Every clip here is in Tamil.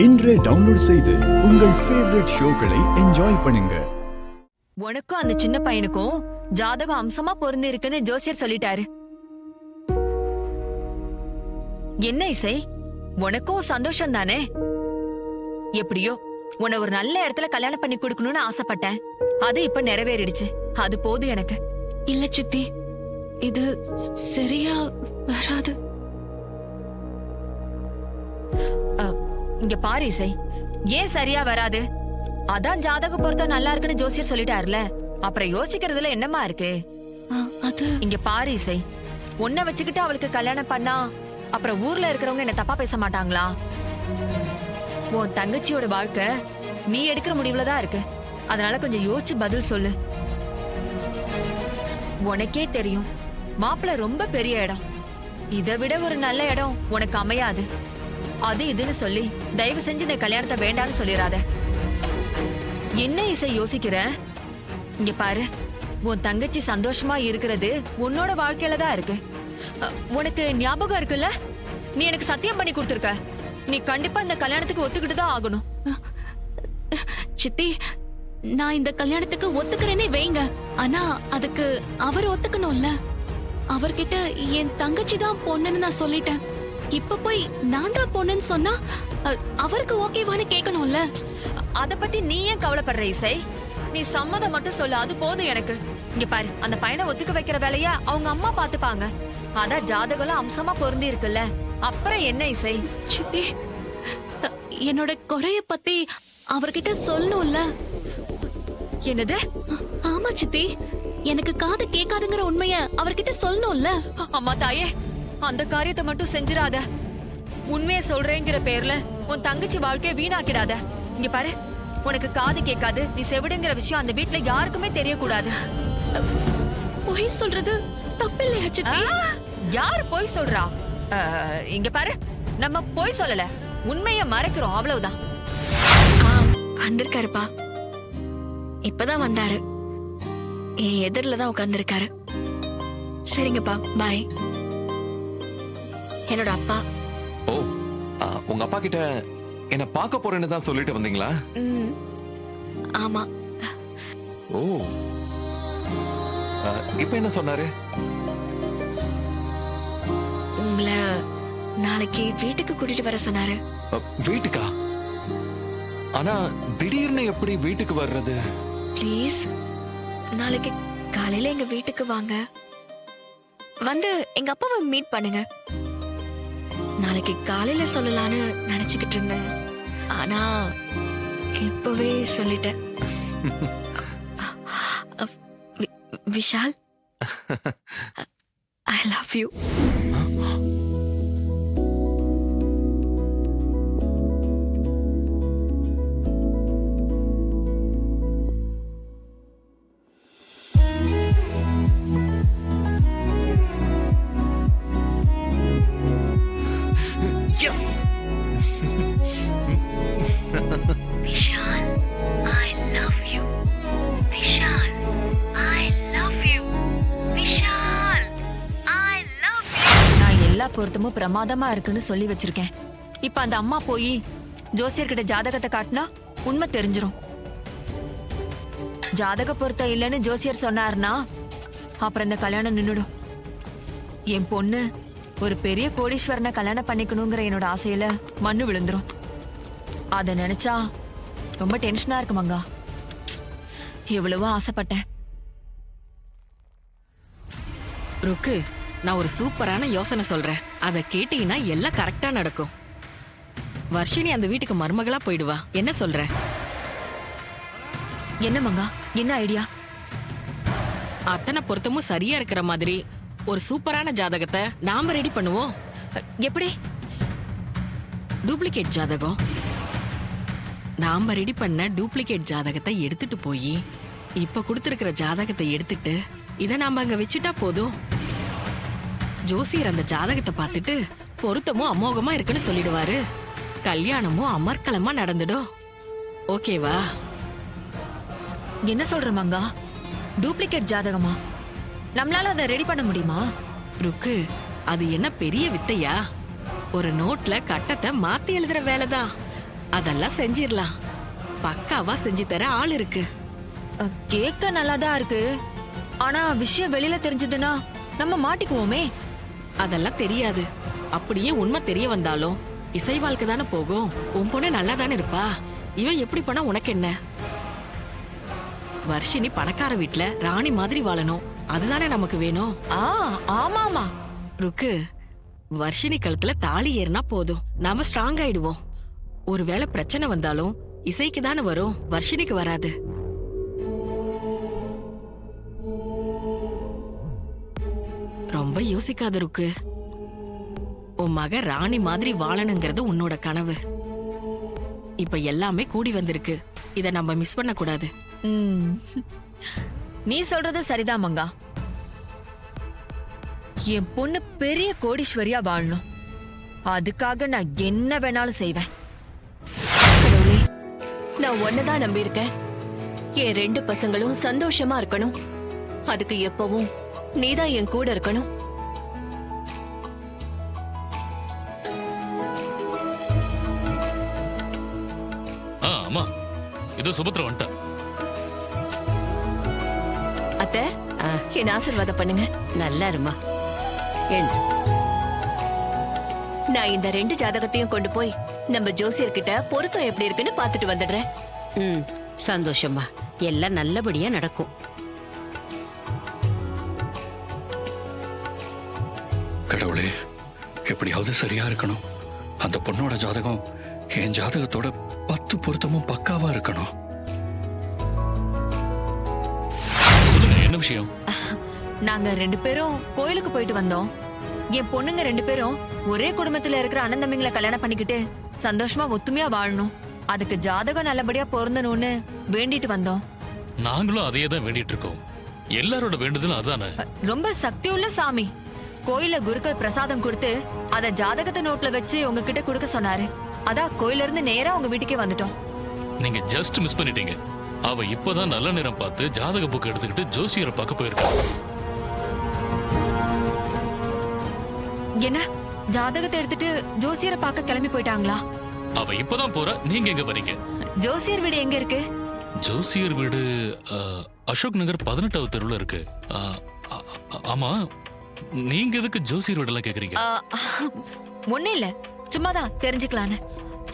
இன்றே டவுன்லோட் செய்து உங்கள் ஃபேவரட் ஷோக்களை என்ஜாய் பண்ணுங்க. உனக்கும் அந்த சின்ன பையனுக்கும் ஜாதகம் அம்சமா பொருந்தி இருக்குன்னு ஜோசியர் சொல்லிட்டாரு. என்ன இசை, உனக்கும் சந்தோஷம் தானே? எப்படியோ உன்னை ஒரு நல்ல இடத்துல கல்யாணம் பண்ணி கொடுக்கணும்னு ஆசைப்பட்டேன். அது இப்ப நிறைவேறிடுச்சு. அது போதும் எனக்கு. இல்ல சித்தி, இது சரியா வராது. இங்க பாரு இசை, ஏன் சரியா வராது? அதான் ஜாதக பொருத்தம் நல்லா இருக்குன்னு ஜோசியர் சொல்லிட்டாருல, அப்புறம் யோசிக்கிறதுல என்னமா இருக்கு? அது இங்க பாரு இசை, உன்னை வச்சுக்கிட்டு அவளுக்கு கல்யாணம் பண்ணா அப்புறம் ஊர்ல இருக்கிறவங்க என்ன தப்பா பேச மாட்டாங்களா? உன் தங்கச்சியோட வாழ்க்கை நீ எடுக்கிற முடிவுலதான் இருக்கு. அதனால கொஞ்சம் யோசிச்சு பதில் சொல்லு. உனக்கே தெரியும், மாப்பிள்ள ரொம்ப பெரிய இடம். இதை விட ஒரு நல்ல இடம் உனக்கு அமையாது. அது இதுன்னு சொல்லி தயவு செஞ்சு இந்த கல்யாணத்தை வேண்டான்னு சொல்லிடாத. என்ன இசை யோசிக்கிற? இங்க பாரு, உன் தங்கச்சி சந்தோஷமா இருக்கிறது உன்னோட வாழ்க்கையில தான் இருக்கு. உனக்கு ஞாபகம் இருக்குல்ல, நீ எனக்கு சத்தியம் பண்ணி கொடுத்துருக்க. நீ கண்டிப்பா இந்த கல்யாணத்துக்கு ஒத்துக்கிட்டு தான் ஆகணும். சித்தி, நான் இந்த கல்யாணத்துக்கு ஒத்துக்கிறேனே வைங்க, ஆனா அதுக்கு அவர் ஒத்துக்கணும்ல. அவர்கிட்ட என் தங்கச்சி தான் பொண்ணுன்னு நான் சொல்லிட்டேன். இப்ப போய் நான் தான் பொண்ணுன்னு சொன்னா அவருக்கு ஓகேவான்னு கேட்கணும்ல. அத பத்தி நீ ஏன் கவலைப்படுற இசை? நீ சம்மதம் மட்டும் சொல்லு, அது போதும் எனக்கு. இங்க பாரு, அந்த பையனை ஒத்துக்க வைக்கிற வேலைய அவங்க அம்மா பாத்துப்பாங்க. அதான் ஜாதகம் அம்சமா பொருந்தி இருக்குல்ல, அப்புறம் என்ன இசை? சித்தி, என்னோட குறைய பத்தி அவர்கிட்ட சொல்லணும்ல. என்னது? ஆமா சித்தி, எனக்கு காது கேட்காதுங்கிற உண்மைய அவர்கிட்ட சொல்லணும்ல. அம்மா தாயே, அந்த காரியத்தை மட்டும் செஞ்சிராத. உண்மையை சொல்றேங்கிற பேர்ல உன் தங்கச்சி வாழ்க்கைய வீணாக்கிடாத. இங்க பாரு, உனக்கு காது கேட்காது, நீ செவிடுங்கிற விஷயம் அந்த வீட்டுல யாருக்குமே தெரியக்கூடாது. பொய் சொல்றது தப்பில்லையா சித்தி? யாரு பொய் சொல்றா? இங்க பாரு, நம்ம பொய் சொல்லல, உண்மைய மறைக்கிறோம், அவ்வளவுதான். வந்திருக்காருப்பா, இப்பதான் வந்தாரு. என் எதிரில தான் உட்கார்ந்துருக்காரு. சரிங்கப்பா, பாய். என்னோட அப்பா. ஓ, உங்க அப்பா கிட்ட என்ன பார்க்க போறேன்னு தான் சொல்லிட்டு வந்தீங்களா? ஆமா. ஓ, இப்ப என்ன சொன்னாரு? உங்களை நாளைக்கு வீட்டுக்கு கூட்டிட்டு வர சொன்னாரு. வீட்டுக்கா? ஆனா திடீர்னு எப்படி வீட்டுக்கு வர்றது? ப்ளீஸ், நாளைக்கு காலையில எங்க வீட்டுக்கு வாங்க, வந்து எங்க அப்பாவை மீட் பண்ணுங்க. நாளைக்கு காலையில சொல்லலான்னு நினைச்சுக்கிட்டு இருந்தேன், ஆனா இப்பவே சொல்லிட்டேன். Vishal, I love you. Yes. Vishal, I love you. Vishal, I love you. Vishal, I love you. நான் எல்லா பொருத்தமும் பிரமாதமா இருக்குன்னு சொல்லி வச்சிருக்கேன். இப்ப அந்த அம்மா போய் ஜோசியர்கிட்ட ஜாதகத்தை காட்டினா உண்மை தெரிஞ்சிரும். ஜாதக பொருத்தம் இல்லைன்னு ஜோசியர் சொன்னார்னா அப்புறம் இந்த கல்யாணம் நின்னுடும். என் பொண்ணு ஒரு பெரிய கோடீஸ்வரனை கல்யாணம் பண்ணிக்கணுங்கிற என்னோட ஆசையில மண்ணு விழுந்துரும். அத நினைச்சா ரொம்ப டென்ஷனா இருக்கு மங்கா. எவ்வளவோ ஆசைப்பட்டேன். ருக்கு, நான் ஒரு சூப்பரான யோசனை சொல்றேன். அத கேட்டீங்கன்னா எல்லாம் கரெக்டா நடக்கும். வர்ஷினி அந்த வீட்டுக்கு மருமகளா போயிடுவா. என்ன சொல்ற? என்ன மங்கா, என்ன ஐடியா? அத்தனை பொருத்தமும் சரியா இருக்கிற மாதிரி ஒரு சூப்பரான ஜாதகத்தை நாம ரெடி பண்ணுவோம். எப்படி? டூப்ளிகேட் ஜாதகம். நாம ரெடி பண்ண டூப்ளிகேட் ஜாதகத்தை எடுத்துட்டு போய் இப்ப கொடுத்திருக்கிற ஜாதகத்தை எடுத்துட்டு இத நாம அங்க வச்சுட்டா போதும். ஜோசியர் அந்த ஜாதகத்தை பார்த்துட்டு பொருத்தமும் அமோகமா இருக்குன்னு சொல்லிடுவாரு. கல்யாணமும் அமர்க்கலமா நடந்துடும். ஓகேவா? என்ன சொல்ற மங்கா? டூப்ளிகேட் ஜாதகமா? நம்மளால அதை ரெடி பண்ண முடியுமா? ருக்கு, அது என்ன பெரிய வித்தையா? ஒரு நோட்ல கட்டத்தை மாத்தி எழுதுற வேலைதான். அதெல்லாம் செஞ்சிடலாம். பக்காவா செஞ்சு தர ஆள் இருக்கு. கேட்க நல்லாதான் இருக்கு. ஆனா விஷயம் வெளியில தெரிஞ்சதுன்னா நம்ம மாட்டிக்குவோமே. அதெல்லாம் தெரியாது. அப்படியே உண்மை தெரிய வந்தாலும் இசை வாழ்க்கை தானே போகும். உன் பொண்ணு நல்லா தானே இருப்பா. இவன் எப்படி பண்ணா உனக்கு என்ன? வர்ஷினி பணக்கார வீட்ல ராணி மாதிரி வாழணும். அதுதானே நமக்கு வேணும். ஆமாமா. ருக்கு, வர்ஷினி கழுத்துல தாலி ஏறினா போதும், நாம ஸ்ட்ராங் ஆயிடுவோம். ஒருவேளை பிரச்சனை வந்தாலும் இசைக்கு தானே வரும், வர்ஷினிக்கு வராது. ரொம்ப யோசிக்காத ருக்கு. உன் மக ராணி மாதிரி வாழணுங்கிறது உன்னோட கனவு. இப்ப எல்லாமே கூடி வந்திருக்கு. இத நம்ம மிஸ் பண்ண கூடாது. நீ சொல்றது சரிதான் மங்கா. என் பொண்ணு பெரிய கோடீஸ்வரியா வாழணும். அதுக்காக நான் என்ன வேணாலும் செய்வேன். கடவுளே, நான் ஒன்னதான் நம்பி இருக்கேன். என் 2 பசங்களும் சந்தோஷமா இருக்கணும். அதுக்கு எப்பவும் நீதான் என் கூட இருக்கணும். அம்மா, இதோ சுபத்ரா வந்துட்டா. அத்தை, என் ஆசீர்வாதம் பண்ணுங்க. நல்லா இருமா. என்று நான் இந்த 2 ஜாதகத்தையும் கொண்டு போய் நம்ம ஜோசியர்கிட்ட பொருத்தம் எப்படி இருக்குன்னு பாத்துட்டு வந்துடுறேன். ம், சந்தோஷமா. எல்லாம் நல்லபடியா நடக்கும். கடவுளே, எப்படியாவது சரியா இருக்கணும். அந்த பொண்ணோட ஜாதகம் என் ஜாதகத்தோட 10 பொருத்தமும் பக்காவா இருக்கணும். சொல்லுங்க, என்ன விஷயம்? நாங்க 2 பேரும் கோயிலுக்கு போயிட்டு வந்தோம். என் பொண்ணுங்க 2 பேரும் ஒரே குடும்பத்துல இருக்கிற அண்ணன் தம்பிங்களை கல்யாணம் பண்ணிக்கிட்டு சந்தோஷமா ஒத்துமையா வாழணும். அதுக்கு ஜாதகம் நல்லபடியா பொருந்தணும்னு வேண்டிட்டு வந்தோம். நாங்களும் அதையே தான் வேண்டிட்டு இருக்கோம். எல்லாரோட வேண்டுதலும் அதானே. ரொம்ப சக்தி உள்ள சாமி. கோயில்ல குருக்கள் பிரசாதம் கொடுத்து அத ஜாதகத்தை நோட்ல வச்சு உங்ககிட்ட கொடுக்க சொன்னாரு. அதான் கோயில இருந்து நேரா உங்க வீட்டுக்கே வந்துட்டோம். நீங்க ஜஸ்ட் மிஸ் பண்ணிட்டீங்க. அவ இப்பதான் நல்ல நேரம் பார்த்து ஜாதக புக் எடுத்துக்கிட்டு ஜோசியரை பார்க்க போயிருக்கா. என்ன, ஜாதகத்தை எடுத்துட்டு ஜோசியரை பார்க்க கிளம்பி போயிட்டாங்களா? அவ இப்பதான் போறா. நீங்க எங்க வரீங்க? ஜோசியர் வீடு எங்க இருக்கு? ஜோசியர் வீடு அசோக் நகர் 18வது தெருவுல இருக்கு. ஆமா, நீங்க எதுக்கு ஜோசியர் வீடெல்லாம் கேக்குறீங்க? ஒண்ணு இல்ல, சும்மாதான் தெரிஞ்சுக்கலான்னு.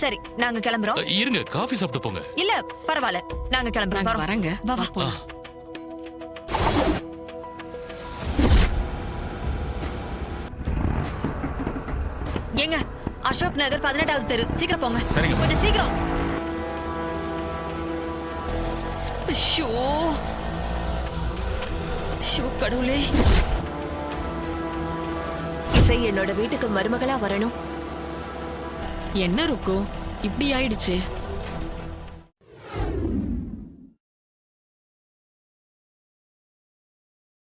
சரி, நாங்க கிளம்புறோம். இருங்க, காஃபி சாப்பிட்டு போங்க. இல்ல பரவாயில்ல, நாங்க கிளம்புறோம். நாங்க வரேங்க. வா வா. போலாம். ஏங்க, அசோக் நகர் 18வது தெரு, சீக்கிரம் போங்க. சரிங்க. கொஞ்சம் சீக்கிரம். ஷோ ஷோ, கடவுளே. இசை என்னோட வீட்டுக்கு மருமகளா வரணும். என்ன ருக்கு, இப்படி ஆயிடுச்சு?